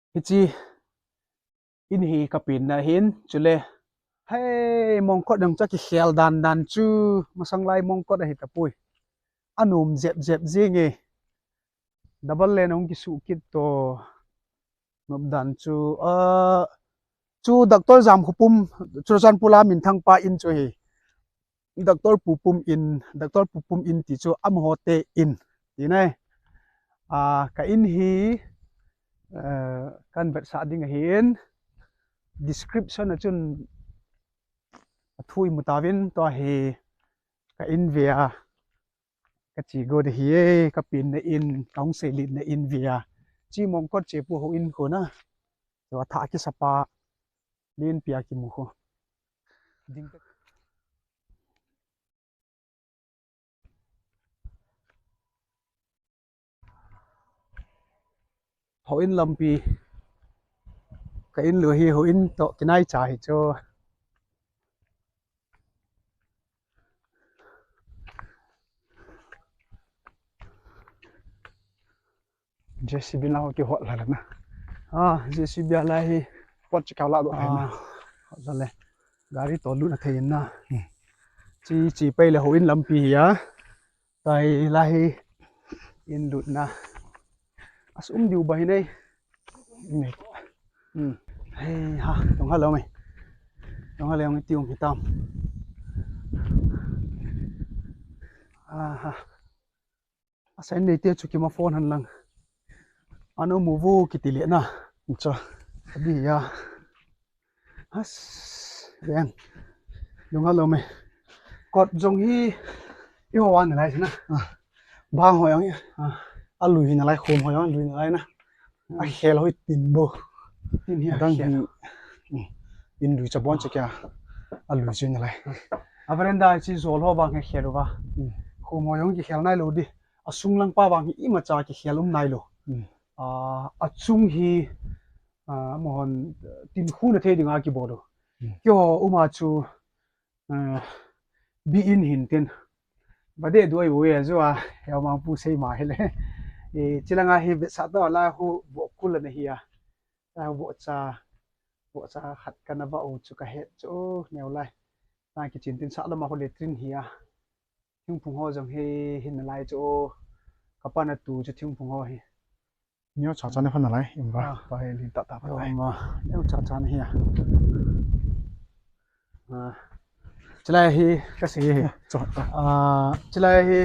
Hichi in hi kapin na hin chule hey mongkot dang chaki khel dan chu masanglai mongkot hi tapui anum zep zinge double len ong ki su kit to ngop dan chu chu doctor jam khupum churan pula min thang pa in chu hi doctor pupum in ti chu am hote in ti nai ka in hi kan vet sa ding hin description na chun thui mutawin to he ka in via ka chi go de hi ka pin na in kaung se lit na in via chi mong ko che pu ho in ko na to tha ki sapa lin pia ki mu ho ding ho in lampi ka in lo hi ho in to kinai cha hi cho JCB na ho ki ho la na JCB la hi pot chi ka la do hai na ho le gari to lu na thai na chi pai le ho in lampi ya tai la hi in lut na asum diu bai nei nei hey ha dong hello mày dong hello mày tiêu tam ha asen nei te chu ki ma phone han lang ano mu vu ki ti le na cho abi ya as ben dong hello mày cột dong hi yêu wan này na ba hồi ông à lùi này lại khom hồi ông lùi này lại na à khel hồi tin bo tin hi đang in lùi cho bon cho kia à lùi chuyện này lại à vấn đề chỉ rồi ho bang khel ba khom hồi ông ki khel này lo đi à sung lang pa bang hi ma cha ki khel này lo à chung hi mo hon tin khu na the ding a ki bo do kyo uma chu bi in hin tin ba de duai wo ya zo a ya ma pu sei ma hele e chilanga hi sa to la hu bo kul na hi ya ta bo cha khat kana ba o chu ka he chu neu lai ta ki chin tin sa la ma ho le trin hi ya thing phung ho jong he hin lai chu kapana tu chu thing phung ho hi nhớ chọn cho nó phân lại em ba he li ta ba ma neu cha na hi ya chilai hi ka se hi chilai hi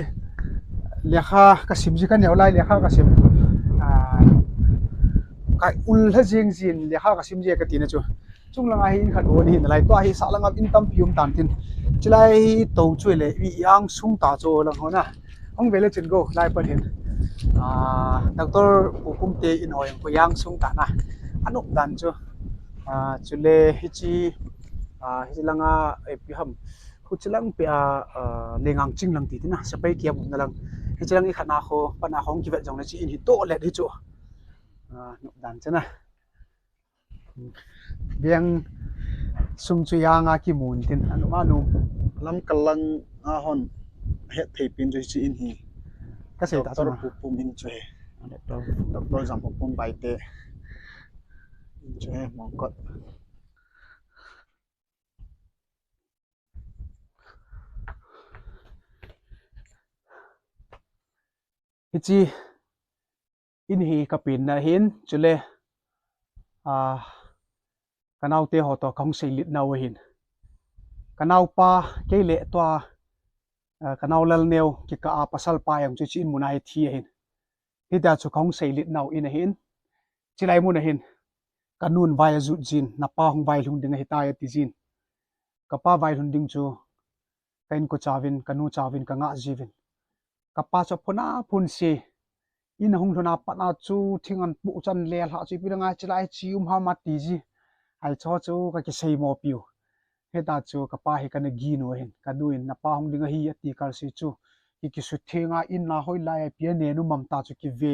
lekha ka sim ji kan neu lai lekha ka sim ka ul ha jing jin lekha ka sim je ka ti na chu chung langa hi in khat on hin lai to hi sa langa in tam pium tan tin chilai to chu le wi yang sung ta cho lang ho na ong vele chin go lai pa hin doctor hukum te in ho yang ko yang sung ta na anuk dan chu chule hi chi hi langa e pi ham khu chilang pe lengang ching lang ti na sa pai kiam na lang hi chilang i khana kho pana hong ki vet jong na chi in hi to le hi chu nuk dan chana biang sum chu yanga ki mun tin anu ma nu lam kalang a hon het thei pin jo chi in hi ka se ta tor chana pu min cho he doctor jam pum bai te cho he mong kot hichi in hi kapin na hin chule kanau te ho to khong sei lit na wa hin kanau pa ke le to kanau lal neu ki ka pasal pa yang chu chin munai thi hin hi da chu khong sei lit nau in hin chilai mun hin kanun vai zu jin na pa hong vai lung ding hi ta ya ti jin ka pa vai lung ding chu kain ko chawin kanu chawin ka nga jivin ka pa cho phuna phun si in hong thona pana chu thingan pu chan le ha chi piranga chilai chium ha ma ti ji ai cho chu ka ki sei mo piu he ta chu ka pa hi kana gi no hin ka duin na pa hong ding hi ati kar si chu ki su thenga in na hoi lai pi ne nu mam ta chu ki ve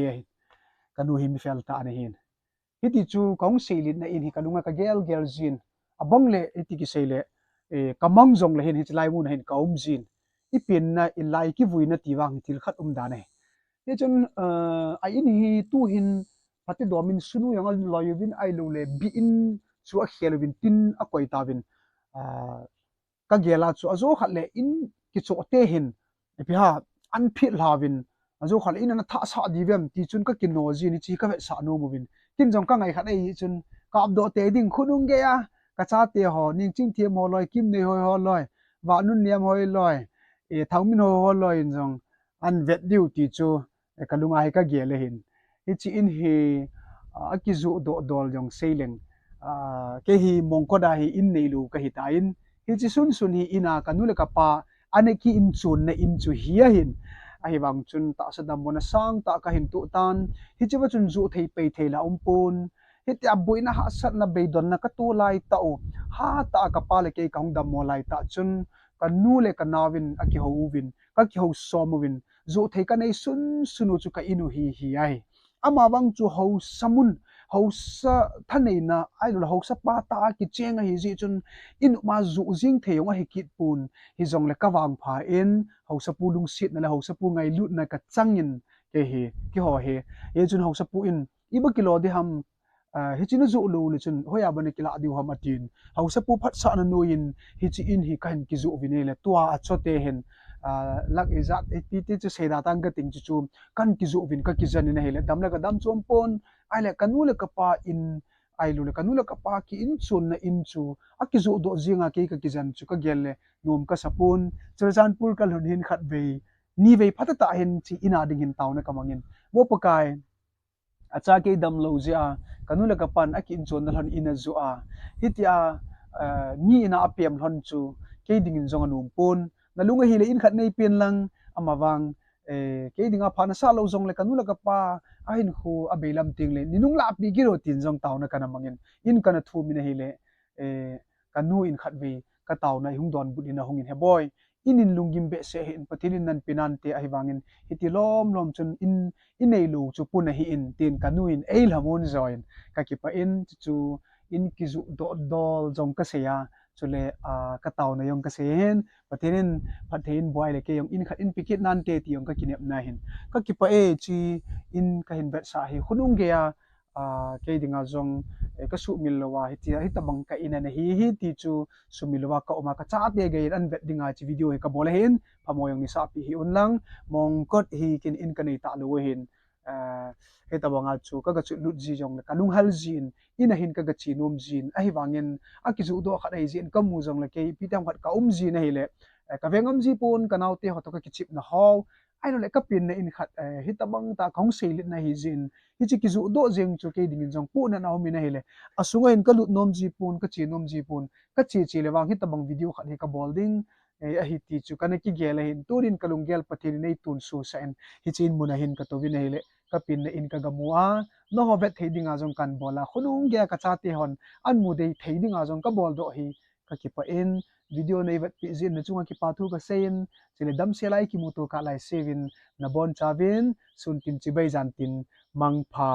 kanu hi mi fel ta ne hin hiti chu kong seilin na in hi kanunga ka gel jin abong le iti ki seile kamang jong le hin hi chlai mun hin kaum jin ipin na ilai ki vuina tiwang til khat da ne he chun a in hi tu hin hati domin sunu yang al loyubin ai lo le bi in chu a khelwin tin a koi ta win ka gela chu azo khat le in ki cho te hin epi ha an phit lawin azo khat in na tha sa divem ti chun ka kino ji ni chi ka ve sa no movin kin jong ka ngai khat ei chun ka ab do te ding khunung ge ya ka cha te ho ning ching thiam ho loi kim nei ho loi wa nun niam hoi loi e thangmin ho loi in jong an vet diu ti chu ka lunga hi ka ge le hin hi chi in hi akizu do dol jong seileng ke hi mongkoda hi in nei lu ka hi ta in hi chi sun sun hi ina kanule ka pa ane ki in chun na in chu hi hin a hi wang chun ta sa dam bona sang ta ka hin tu tan hi chi ba chun zu thei pe thei la pun hi ti abuina ha sat na be don na ka tu lai ta u ha ta ka pa le ke kaung dam mo lai ta chun ka nu le ka nawin a ki ho win ka ki ho som win zu thei ka nei sun sunu chu ka inu hi hi ai ama wang chu ho samun ho sa thanei na ai lo ho sa pa ta ki chenga hi ji chun in ma zu jing theyong a hi kit pun hi jong le ka wang pha in ho sa pu lung sit na le ho sa pu ngai lut na ka changin ke hi ki ho he ye chun ho sa pu in iba kilo de ham hi chinu zu lu le chun hoya bani kila diu ham atin ho sa pu phat sa na no in hi chi in hi kan ki zu vine le tua a chote hen lak izat ti chu seda tang ka ting chu kan ki zu vin ka ki jan ne hele dam la ka dam chom pon ai le kanu le ka pa in ai lu le kanu le ka pa ki in chun na in chu a ki zu do zinga ke ka ki jan chu ka gel le nom ka sapun churjan pul kal hun hin khat ve ni ve phata ta hen chi ina ding hin taw na kamangin wo pakai acha ke dam lo ja kanu le ka pan a ki in chon na hon ina zu a hitia ni ina apem hon chu ke ding in zong anum pun na lunga hi le in khat nei pen lang amawang ke dinga phana sa lo zong le kanu la ka pa ahin khu abelam ting le ninung la pi giro tin jong taw na kana mangin in kana thu mi na hi le kanu in khat ve ka taw na hung don bud ina hungin he boy inin lungim be se hin pathinin nan pinan te ai wangin hiti lom lom chun in nei lu chu puna hi in tin kanu in eil hamon join ka ki pa in chu in kizu do dol jong ka se ya chule ka taw na yong ka se hen pathinin pathin boy le ke yong in khat in pikit nan te ti yong ka kinep na hin ka ki pa e chi in ka hin bet sa hi khunung ge ya ke dinga jong ka su milwa hi tabang ka ina na hi ti chu su milwa ka oma ka cha te ge an vet dinga chi video he ka bole hin pamoyong ni sa pi hi unlang mong kot hi kin in ka nei ta lo hin he tabanga chu ka chu lut ji jong ka lung hal jin ina hin ka chi nom jin a hi wangin a ki zu do khat ai jin ka mu jong le ke pitam khat ka ji na hi le ka vengam ji pun ka naute ho to ka ki chip na haw ai lo le ka pin na in khat hi tabang ta khong seilit na hi jin hi chi ki zu do jeng chu ke ding jong pu na na mi na hi le asunga hin ka lut nom ji pun ka chi nom ji pun ka chi le wang hi tabang video khat hi ka bolding a hi ti chu kana ki gel hin turin kalung gel pathin nei tun su sa en hi chin muna hin ka to vi na hi le ka pin na in ka gamua no ho bet thei dinga jong kan bola khunung ge ka cha te hon an mu dei thei dinga jong ka bol do hi ka ki pa in video nei vet pi zin na chunga ki pa thu ka sein chile dam se lai ki mu to ka lai sevin na bon chavin sun tin chi bai jan tin mang pha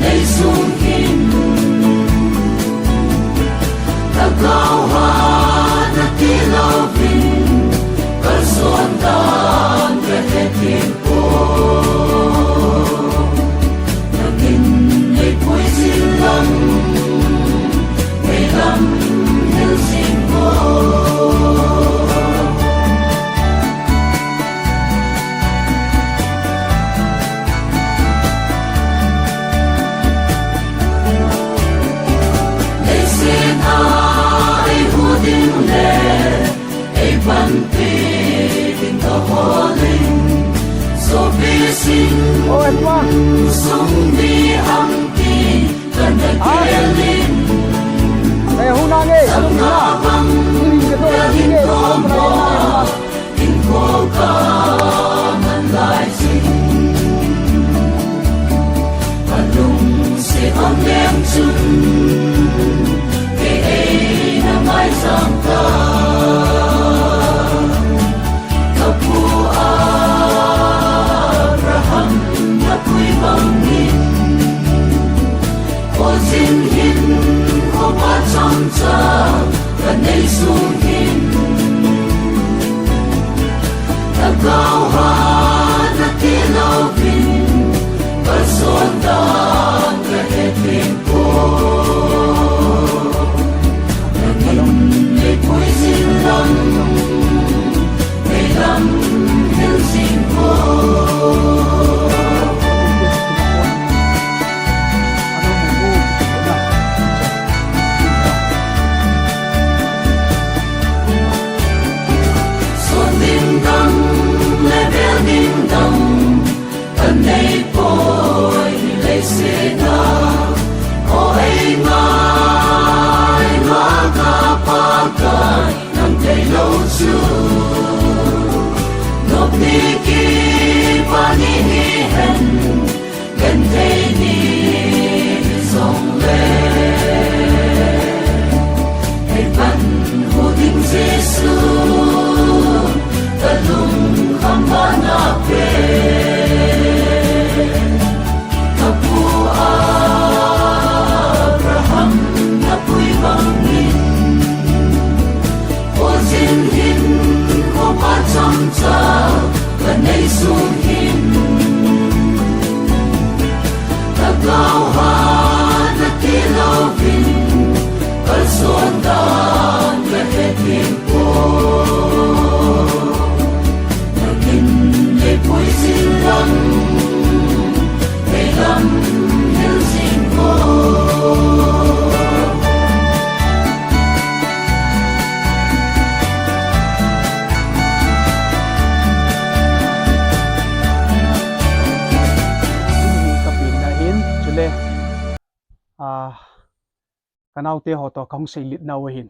Hãy subscribe cho kênh Ghiền Mì Gõ để không bỏ lỡ in the calling, so busy, oh em qua sung đi hăng kỳ, cần được killing, đây hôm nay nghe tâm ngã vắng, cái in có mò, in cô ca man lại sinh, và lùng sẽ on đem chung, cái ấy là mai sang ta. Xin hin có ba trăm cha và nay xuống hin ta cao hoa ta kia lâu vinh và xuân đàn và hết tình cô để cuối xin lắm để lắm hiểu xin cô. Nay bồi lấy xe na, ôi mai ngã cả ba cái nằm thấy lâu chưa, nộp đi kia ba đi hẹn gần thấy đi sông lên, hãy bắt hồ tình Giêsu, ta lùng khám phá na về. Và nay xuống hin ta cao hoa ta kia lâu vinh và xuân đàn và hết tiền cô và nhìn để cuối xin lắm để lắm hiểu xin cô. kanau te ho to kong sei lit na wahin